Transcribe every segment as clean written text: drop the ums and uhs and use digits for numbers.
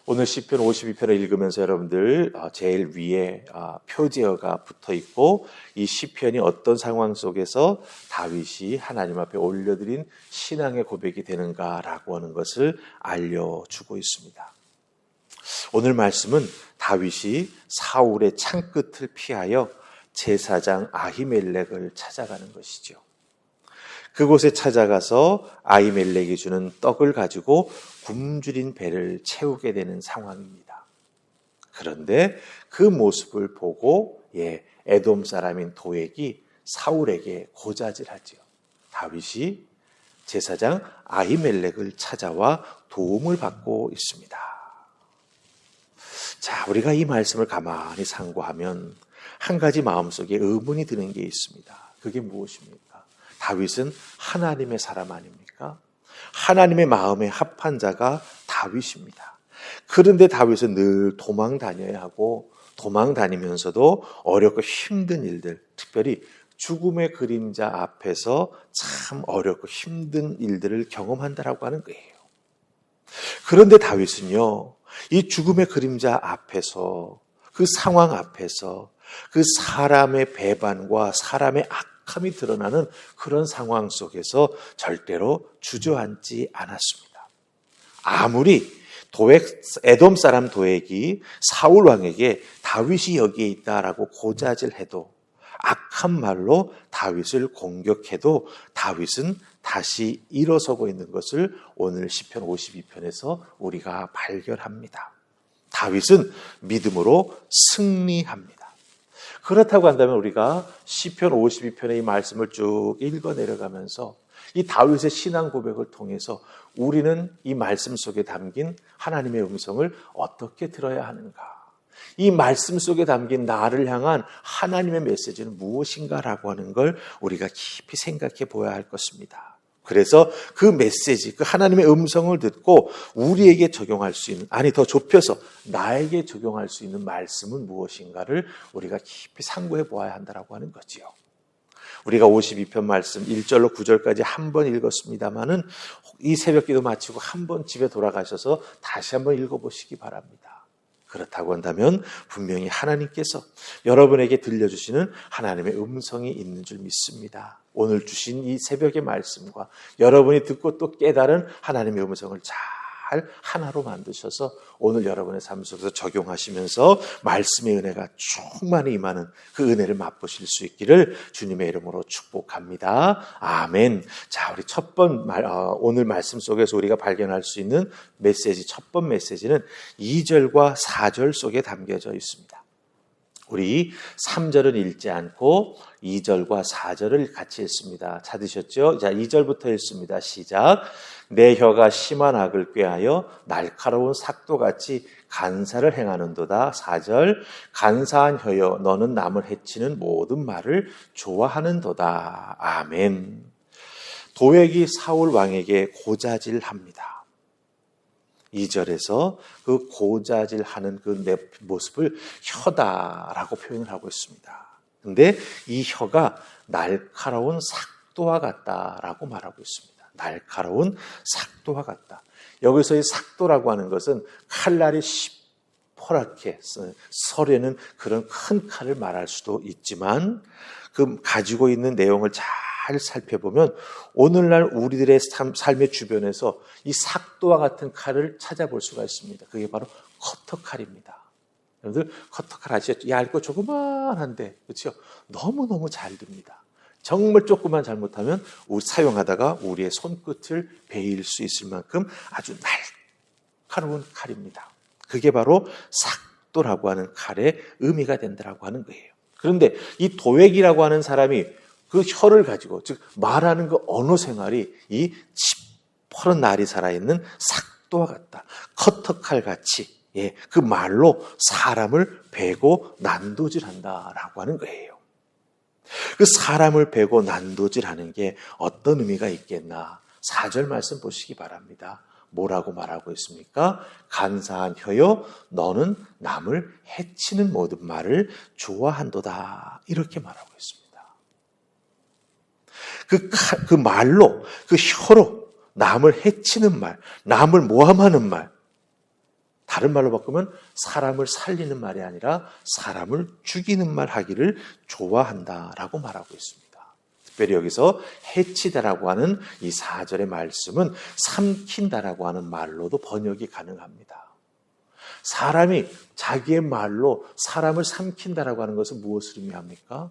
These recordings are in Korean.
오늘 시편 52편을 읽으면서 여러분들 제일 위에 표제어가 붙어 있고 이 시편이 어떤 상황 속에서 다윗이 하나님 앞에 올려드린 신앙의 고백이 되는가라고 하는 것을 알려주고 있습니다. 오늘 말씀은 다윗이 사울의 창끝을 피하여 제사장 아히멜렉을 찾아가는 것이죠. 그곳에 찾아가서 아히멜렉이 주는 떡을 가지고 굶주린 배를 채우게 되는 상황입니다. 그런데 그 모습을 보고 에돔 사람인 도액이 사울에게 고자질하지요. 다윗이 제사장 아히멜렉을 찾아와 도움을 받고 있습니다. 자, 우리가 이 말씀을 가만히 상고하면 한 가지 마음속에 의문이 드는 게 있습니다. 그게 무엇입니까? 다윗은 하나님의 사람 아닙니까? 하나님의 마음에 합한 자가 다윗입니다. 그런데 다윗은 늘 도망 다녀야 하고 도망 다니면서도 어렵고 힘든 일들, 특별히 죽음의 그림자 앞에서 참 어렵고 힘든 일들을 경험한다라고 하는 거예요. 그런데 다윗은요, 이 죽음의 그림자 앞에서, 그 상황 앞에서 그 사람의 배반과 사람의 악함이 드러나는 그런 상황 속에서 절대로 주저앉지 않았습니다. 아무리 에돔 사람 도액이 사울 왕에게 다윗이 여기에 있다라고 고자질해도, 악한 말로 다윗을 공격해도 다윗은 다시 일어서고 있는 것을 오늘 시편 52편에서 우리가 발견합니다. 다윗은 믿음으로 승리합니다. 그렇다고 한다면 우리가 시편 52편의 이 말씀을 쭉 읽어 내려가면서 이 다윗의 신앙 고백을 통해서 우리는 이 말씀 속에 담긴 하나님의 음성을 어떻게 들어야 하는가? 이 말씀 속에 담긴 나를 향한 하나님의 메시지는 무엇인가라고 하는 걸 우리가 깊이 생각해 보아야 할 것입니다. 그래서 그 메시지, 그 하나님의 음성을 듣고 우리에게 적용할 수 있는, 아니 더 좁혀서 나에게 적용할 수 있는 말씀은 무엇인가를 우리가 깊이 상고해 보아야 한다라고 하는 거지요. 우리가 52편 말씀 1절로 9절까지 한 번 읽었습니다마는 이 새벽기도 마치고 한 번 집에 돌아가셔서 다시 한번 읽어보시기 바랍니다. 그렇다고 한다면 분명히 하나님께서 여러분에게 들려주시는 하나님의 음성이 있는 줄 믿습니다. 오늘 주신 이 새벽의 말씀과 여러분이 듣고 또 깨달은 하나님의 음성을 잘 하나로 만드셔서 오늘 여러분의 삶 속에서 적용하시면서 말씀의 은혜가 충만히 임하는 그 은혜를 맛보실 수 있기를 주님의 이름으로 축복합니다. 아멘. 자, 우리 오늘 말씀 속에서 우리가 발견할 수 있는 메시지, 첫 번 메시지는 2절과 4절 속에 담겨져 있습니다. 우리 3절은 읽지 않고 2절과 4절을 같이 읽습니다. 찾으셨죠? 자, 2절부터 읽습니다. 시작. 내 혀가 심한 악을 꾀하여 날카로운 삭도같이 간사를 행하는도다. 4절. 간사한 혀여 너는 남을 해치는 모든 말을 좋아하는도다. 아멘. 도액이 사울 왕에게 고자질합니다. 2절에서 그 고자질하는 그 내 모습을 혀다라고 표현을 하고 있습니다. 그런데 이 혀가 날카로운 삭도와 같다라고 말하고 있습니다. 날카로운 삭도와 같다. 여기서의 삭도라고 하는 것은 칼날이 시퍼렇게 서려는 그런 큰 칼을 말할 수도 있지만 그 가지고 있는 내용을 잘 살펴보면 오늘날 우리들의 삶의 주변에서 이 삭도와 같은 칼을 찾아볼 수가 있습니다. 그게 바로 커터칼입니다. 여러분들 커터칼 아시죠? 얇고 조그만한데 그렇죠? 너무너무 잘 듭니다. 정말 조금만 잘못하면 사용하다가 우리의 손끝을 베일 수 있을 만큼 아주 날카로운 칼입니다. 그게 바로 삭도라고 하는 칼의 의미가 된다라고 하는 거예요. 그런데 이 도액이라고 하는 사람이 그 혀를 가지고, 즉 말하는 그 언어 생활이 이 시퍼런 날이 살아있는 삭도와 같다. 커터칼 같이 그 말로 사람을 베고 난도질한다라고 하는 거예요. 그 사람을 베고 난도질하는 게 어떤 의미가 있겠나? 4절 말씀 보시기 바랍니다. 뭐라고 말하고 있습니까? 간사한 혀여 너는 남을 해치는 모든 말을 좋아한도다. 이렇게 말하고 있습니다. 그 말로, 그 혀로 남을 해치는 말, 남을 모함하는 말, 다른 말로 바꾸면 사람을 살리는 말이 아니라 사람을 죽이는 말 하기를 좋아한다라고 말하고 있습니다. 특별히 여기서 해치다라고 하는 이 4절의 말씀은 삼킨다라고 하는 말로도 번역이 가능합니다. 사람이 자기의 말로 사람을 삼킨다라고 하는 것은 무엇을 의미합니까?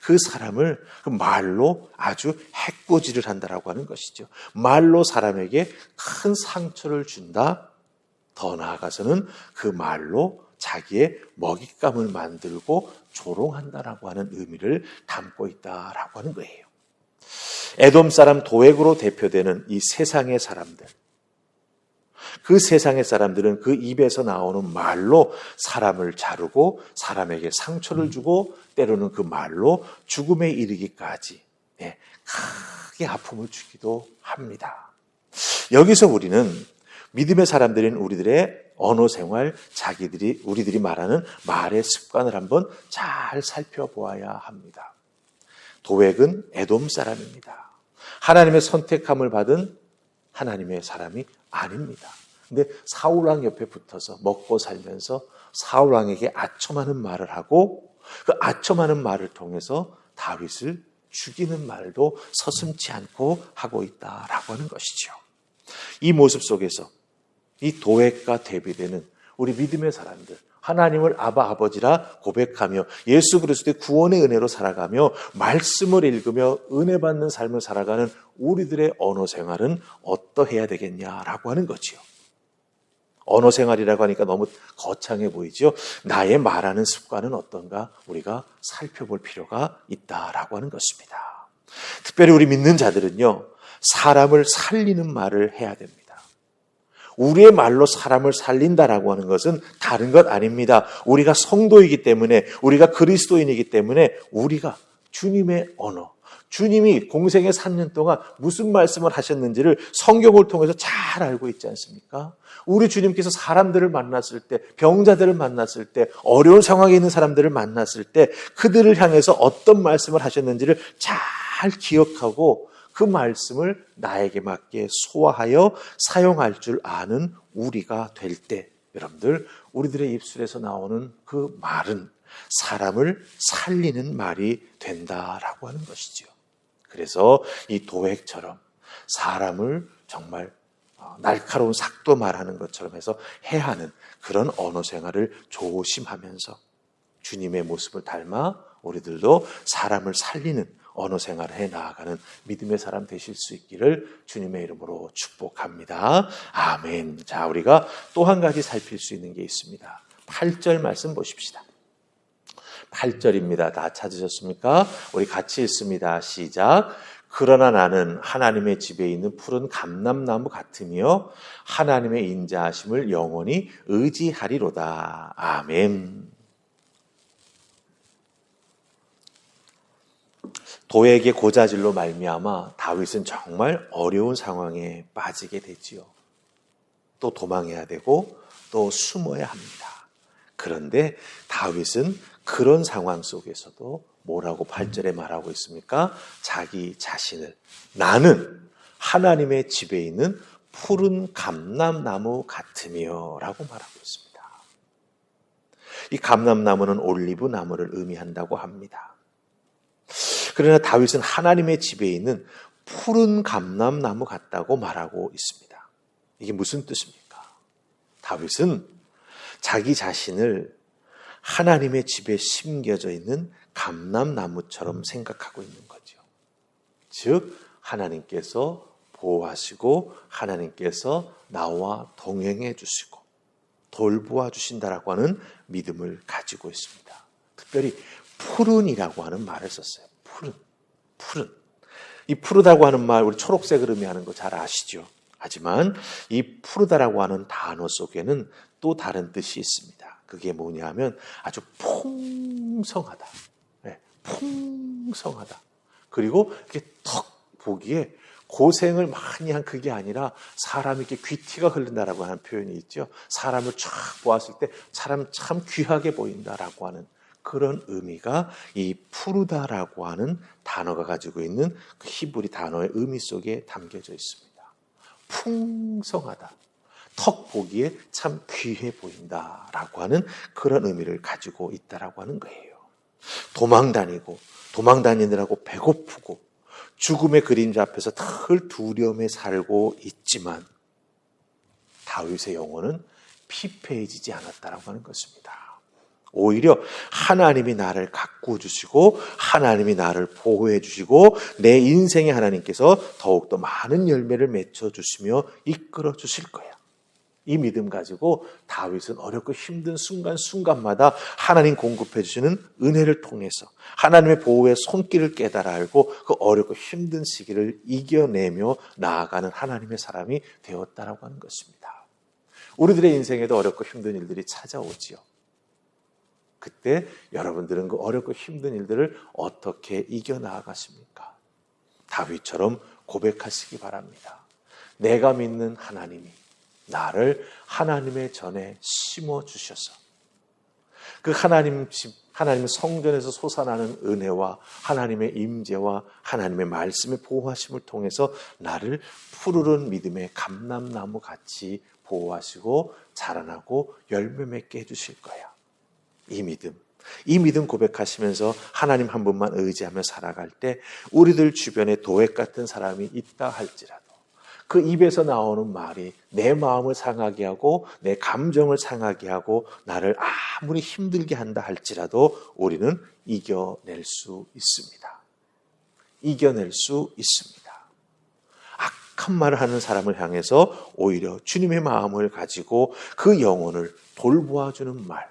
그 사람을 그 말로 아주 해코지를 한다라고 하는 것이죠. 말로 사람에게 큰 상처를 준다. 더 나아가서는 그 말로 자기의 먹잇감을 만들고 조롱한다라고 하는 의미를 담고 있다라고 하는 거예요. 에돔 사람 도액으로 대표되는 이 세상의 사람들, 그 세상의 사람들은 그 입에서 나오는 말로 사람을 자르고 사람에게 상처를 주고 때로는 그 말로 죽음에 이르기까지 크게 아픔을 주기도 합니다. 여기서 우리는 믿음의 사람들인 우리들의 언어 생활, 우리들이 말하는 말의 습관을 한번 잘 살펴보아야 합니다. 도액은 에돔 사람입니다. 하나님의 선택함을 받은 하나님의 사람이 아닙니다. 근데 사울왕 옆에 붙어서 먹고 살면서 사울왕에게 아첨하는 말을 하고 그 아첨하는 말을 통해서 다윗을 죽이는 말도 서슴지 않고 하고 있다라고 하는 것이죠. 이 모습 속에서 이 도액과 대비되는 우리 믿음의 사람들, 하나님을 아버지라 고백하며 예수 그리스도의 구원의 은혜로 살아가며 말씀을 읽으며 은혜 받는 삶을 살아가는 우리들의 언어 생활은 어떠해야 되겠냐라고 하는 거지요. 언어 생활이라고 하니까 너무 거창해 보이죠. 나의 말하는 습관은 어떤가 우리가 살펴볼 필요가 있다라고 하는 것입니다. 특별히 우리 믿는 자들은요, 사람을 살리는 말을 해야 됩니다. 우리의 말로 사람을 살린다라고 하는 것은 다른 것 아닙니다. 우리가 성도이기 때문에, 우리가 그리스도인이기 때문에 우리가 주님의 언어, 주님이 공생의 3년 동안 무슨 말씀을 하셨는지를 성경을 통해서 잘 알고 있지 않습니까? 우리 주님께서 사람들을 만났을 때, 병자들을 만났을 때, 어려운 상황에 있는 사람들을 만났을 때 그들을 향해서 어떤 말씀을 하셨는지를 잘 기억하고 그 말씀을 나에게 맞게 소화하여 사용할 줄 아는 우리가 될 때, 여러분들, 우리들의 입술에서 나오는 그 말은 사람을 살리는 말이 된다라고 하는 것이죠. 그래서 이 도액처럼 사람을 정말 날카로운 삭도 말하는 것처럼 해서 해하는 그런 언어 생활을 조심하면서 주님의 모습을 닮아 우리들도 사람을 살리는 언어 생활을 해 나아가는 믿음의 사람 되실 수 있기를 주님의 이름으로 축복합니다. 아멘. 자, 우리가 또 한 가지 살필 수 있는 게 있습니다. 8절 말씀 보십시다. 8절입니다. 다 찾으셨습니까? 우리 같이 읽습니다. 시작. 그러나 나는 하나님의 집에 있는 푸른 감람나무 같으며 하나님의 인자하심을 영원히 의지하리로다. 아멘. 도액의 고자질로 말미암아 다윗은 정말 어려운 상황에 빠지게 되지요. 또 도망해야 되고 또 숨어야 합니다. 그런데 다윗은 그런 상황 속에서도 뭐라고 8절에 말하고 있습니까? 자기 자신을 나는 하나님의 집에 있는 푸른 감람나무 같으며 라고 말하고 있습니다. 이 감람나무는 올리브 나무를 의미한다고 합니다. 그러나 다윗은 하나님의 집에 있는 푸른 감람나무 같다고 말하고 있습니다. 이게 무슨 뜻입니까? 다윗은 자기 자신을 하나님의 집에 심겨져 있는 감람나무처럼 생각하고 있는 거죠. 즉 하나님께서 보호하시고 하나님께서 나와 동행해 주시고 돌보아 주신다라고 하는 믿음을 가지고 있습니다. 특별히 푸른이라고 하는 말을 썼어요. 푸른. 이 푸르다고 하는 말, 우리 초록색을 의미하는 거 잘 아시죠? 하지만 이 푸르다라고 하는 단어 속에는 또 다른 뜻이 있습니다. 그게 뭐냐면 아주 풍성하다. 네, 풍성하다. 그리고 이렇게 턱 보기에 고생을 많이 한 그게 아니라 사람이 이렇게 귀티가 흐른다라고 하는 표현이 있죠. 사람을 쫙 보았을 때 사람 참 귀하게 보인다라고 하는 그런 의미가 이 푸르다라고 하는 단어가 가지고 있는 그 히브리 단어의 의미 속에 담겨져 있습니다. 풍성하다. 턱 보기에 참 귀해 보인다라고 하는 그런 의미를 가지고 있다라고 하는 거예요. 도망 다니느라고 배고프고 죽음의 그림자 앞에서 늘 두려움에 살고 있지만 다윗의 영혼은 피폐해지지 않았다라고 하는 것입니다. 오히려 하나님이 나를 가꾸어 주시고 하나님이 나를 보호해 주시고 내 인생에 하나님께서 더욱더 많은 열매를 맺혀 주시며 이끌어 주실 거야. 이 믿음 가지고 다윗은 어렵고 힘든 순간순간마다 하나님 공급해 주시는 은혜를 통해서 하나님의 보호의 손길을 깨달아 알고 그 어렵고 힘든 시기를 이겨내며 나아가는 하나님의 사람이 되었다라고 하는 것입니다. 우리들의 인생에도 어렵고 힘든 일들이 찾아오지요. 그때 여러분들은 그 어렵고 힘든 일들을 어떻게 이겨나가십니까? 다윗처럼 고백하시기 바랍니다. 내가 믿는 하나님이 나를 하나님의 전에 심어주셔서 그 하나님 성전에서 솟아나는 은혜와 하나님의 임재와 하나님의 말씀의 보호하심을 통해서 나를 푸르른 믿음의 감람나무 같이 보호하시고 자라나고 열매 맺게 해주실 거야. 이 믿음 고백하시면서 하나님 한 분만 의지하며 살아갈 때 우리들 주변에 도액 같은 사람이 있다 할지라도 그 입에서 나오는 말이 내 마음을 상하게 하고 내 감정을 상하게 하고 나를 아무리 힘들게 한다 할지라도 우리는 이겨낼 수 있습니다. 이겨낼 수 있습니다. 악한 말을 하는 사람을 향해서 오히려 주님의 마음을 가지고 그 영혼을 돌보아주는 말,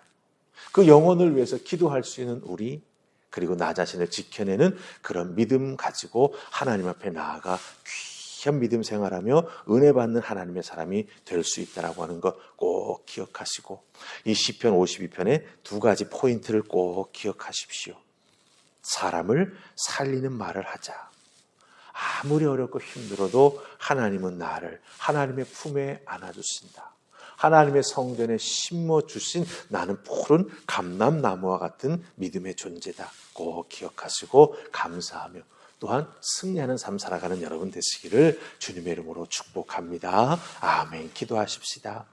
그 영혼을 위해서 기도할 수 있는 우리, 그리고 나 자신을 지켜내는 그런 믿음 가지고 하나님 앞에 나아가 귀한 믿음 생활하며 은혜 받는 하나님의 사람이 될 수 있다라고 하는 것 꼭 기억하시고 이 시편 52편의 두 가지 포인트를 꼭 기억하십시오. 사람을 살리는 말을 하자. 아무리 어렵고 힘들어도 하나님은 나를 하나님의 품에 안아주신다. 하나님의 성전에 심어주신 나는 푸른 감람나무와 같은 믿음의 존재다. 꼭 기억하시고 감사하며 또한 승리하는 삶 살아가는 여러분 되시기를 주님의 이름으로 축복합니다. 아멘. 기도하십시다.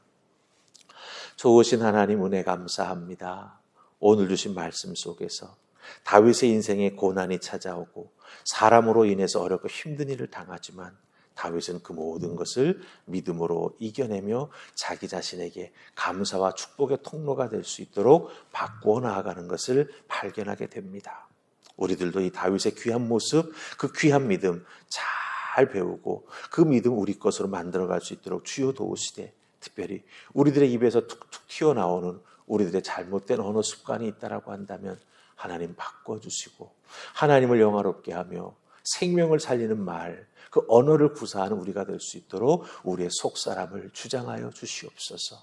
좋으신 하나님 은혜 감사합니다. 오늘 주신 말씀 속에서 다윗의 인생에 고난이 찾아오고 사람으로 인해서 어렵고 힘든 일을 당하지만 다윗은 그 모든 것을 믿음으로 이겨내며 자기 자신에게 감사와 축복의 통로가 될 수 있도록 바꾸어 나아가는 것을 발견하게 됩니다. 우리들도 이 다윗의 귀한 모습, 그 귀한 믿음 잘 배우고 그 믿음 우리 것으로 만들어갈 수 있도록 주여 도우시되 특별히 우리들의 입에서 툭툭 튀어나오는 우리들의 잘못된 언어 습관이 있다라고 한다면 하나님 바꿔주시고 하나님을 영화롭게 하며 생명을 살리는 말, 그 언어를 구사하는 우리가 될 수 있도록 우리의 속사람을 주장하여 주시옵소서.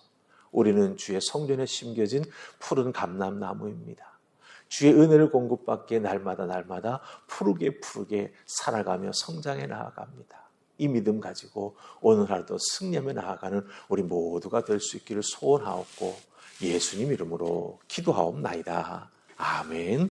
우리는 주의 성전에 심겨진 푸른 감람나무입니다. 주의 은혜를 공급받기에 날마다 푸르게 살아가며 성장해 나아갑니다. 이 믿음 가지고 오늘 하루도 승리하며 나아가는 우리 모두가 될 수 있기를 소원하옵고 예수님 이름으로 기도하옵나이다. 아멘.